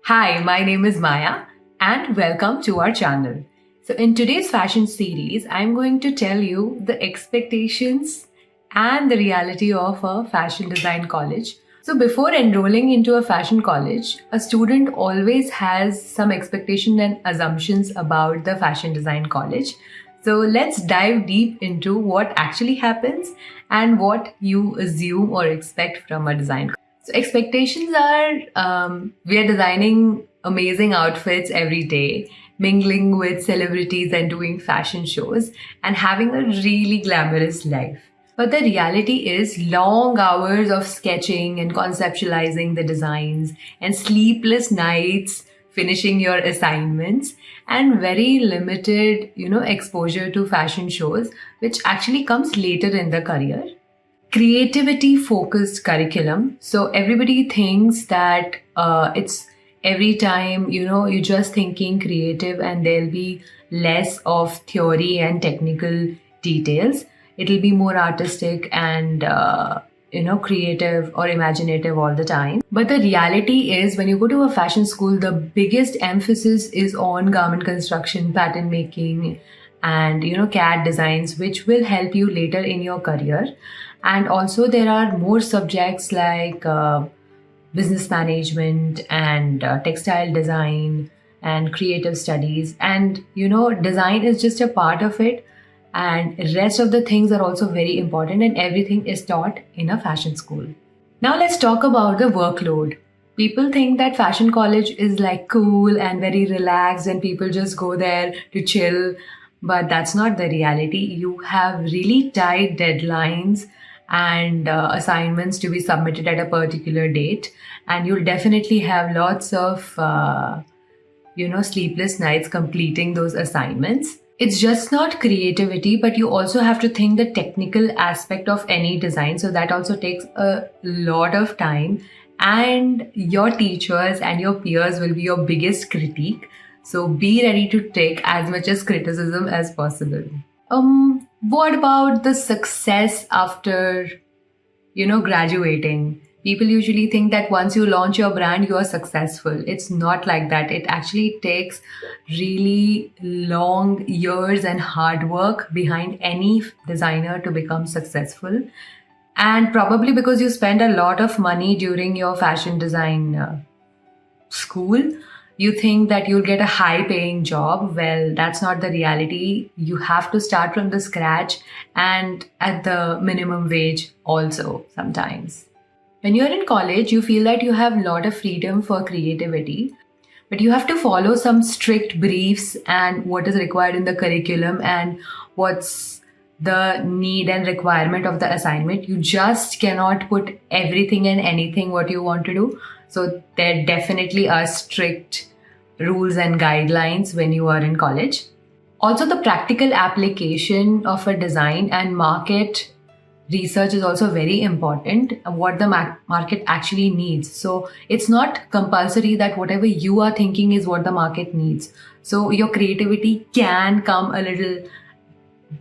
Hi, my name is Maya and welcome to our channel. So, in today's fashion series, I'm going to tell you the expectations and the reality of a fashion design college. So, before enrolling into a fashion college, a student always has some expectation and assumptions about the fashion design college. So, let's dive deep into what actually happens and what you assume or expect from a design. So expectations are we are designing amazing outfits every day, mingling with celebrities and doing fashion shows, and having a really glamorous life. But the reality is long hours of sketching and conceptualizing the designs, and sleepless nights finishing your assignments, and very limited, exposure to fashion shows, which actually comes later in the career. Creativity focused curriculum. So everybody thinks that it's every time, you're just thinking creative and there'll be less of theory and technical details. It'll be more artistic and creative or imaginative all the time. But the reality is, when you go to a fashion school, the biggest emphasis is on garment construction, pattern making, and CAD designs, which will help you later in your career. And also there are more subjects like business management and textile design and creative studies, and design is just a part of it, and rest of the things are also very important, and everything is taught in a fashion school. Now let's talk about the workload. People think that fashion college is like cool and very relaxed and people just go there to chill, but that's not the reality. You have really tight deadlines and assignments to be submitted at a particular date, and you'll definitely have lots of sleepless nights completing those assignments. It's just not creativity, but you also have to think the technical aspect of any design. So that also takes a lot of time. And your teachers and your peers will be your biggest critique. So be ready to take as much as criticism as possible. What about the success after, graduating? People usually think that once you launch your brand, you are successful. It's not like that. It actually takes really long years and hard work behind any designer to become successful. And probably because you spend a lot of money during your fashion design school, you think that you'll get a high paying job. Well, that's not the reality. You have to start from the scratch and at the minimum wage also sometimes. When you're in college, you feel that you have a lot of freedom for creativity, but you have to follow some strict briefs and what is required in the curriculum and what's the need and requirement of the assignment. You just cannot put everything and anything what you want to do. So there definitely are strict rules and guidelines when you are in college. Also, the practical application of a design and market research is also very important, what the market actually needs. So it's not compulsory that whatever you are thinking is what the market needs. So your creativity can come a little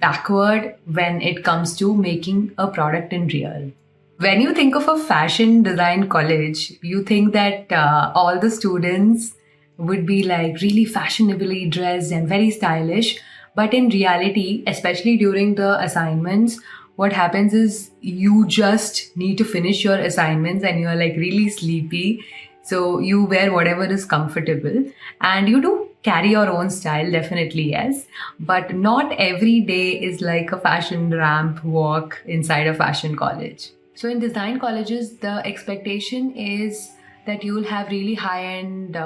backward when it comes to making a product in real. When you think of a fashion design college, you think that all the students would be like really fashionably dressed and very stylish. But in reality, especially during the assignments, what happens is you just need to finish your assignments and you're like really sleepy. So you wear whatever is comfortable and you do carry your own style, definitely, yes. But not every day is like a fashion ramp walk inside a fashion college. So in design colleges, the expectation is that you'll have really high-end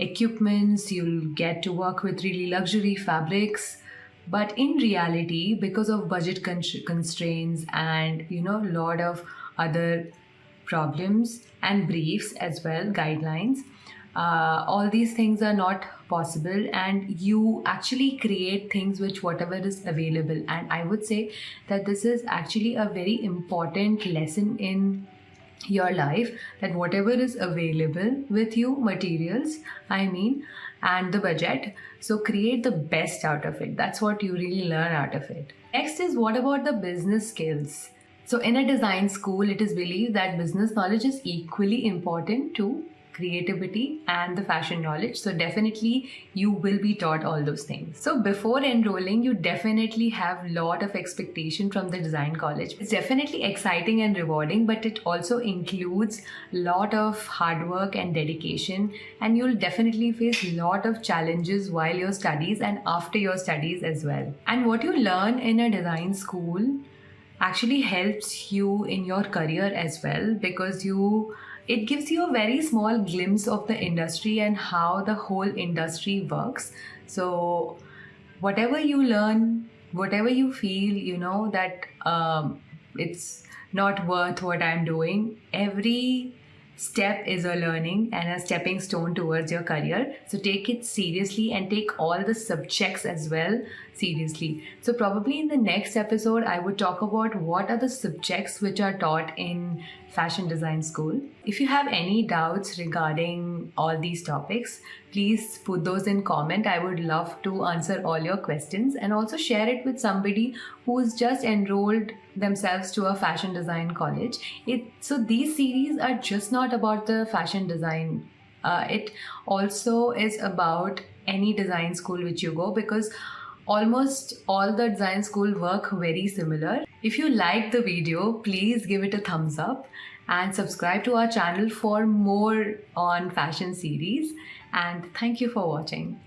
equipments, you'll get to work with really luxury fabrics. But in reality, because of budget constraints and a lot of other problems and briefs as well, guidelines, all these things are not possible, and you actually create things which whatever is available. And I would say that this is actually a very important lesson in your life, that whatever is available with you, materials, I mean, and the budget, so create the best out of it. That's what you really learn out of it. Next is, what about the business skills? So in a design school, it is believed that business knowledge is equally important to creativity and the fashion knowledge. So definitely you will be taught all those things. So before enrolling, you definitely have a lot of expectation from the design college. It's definitely exciting and rewarding, but it also includes a lot of hard work and dedication, and you'll definitely face a lot of challenges while your studies and after your studies as well. And what you learn in a design school actually helps you in your career as well, because it gives you a very small glimpse of the industry and how the whole industry works. So whatever you learn, whatever you feel, that it's not worth what I'm doing, every step is a learning and a stepping stone towards your career. So take it seriously and take all the subjects as well seriously. So probably in the next episode, I would talk about what are the subjects which are taught in fashion design school. If you have any doubts regarding all these topics, please put those in comment. I would love to answer all your questions, and also share it with somebody who's just enrolled themselves to a fashion design college. So these series are just not about the fashion design. It also is about any design school which you go, because almost all the design school work very similar. If you like the video, please give it a thumbs up and subscribe to our channel for more on fashion series. And thank you for watching.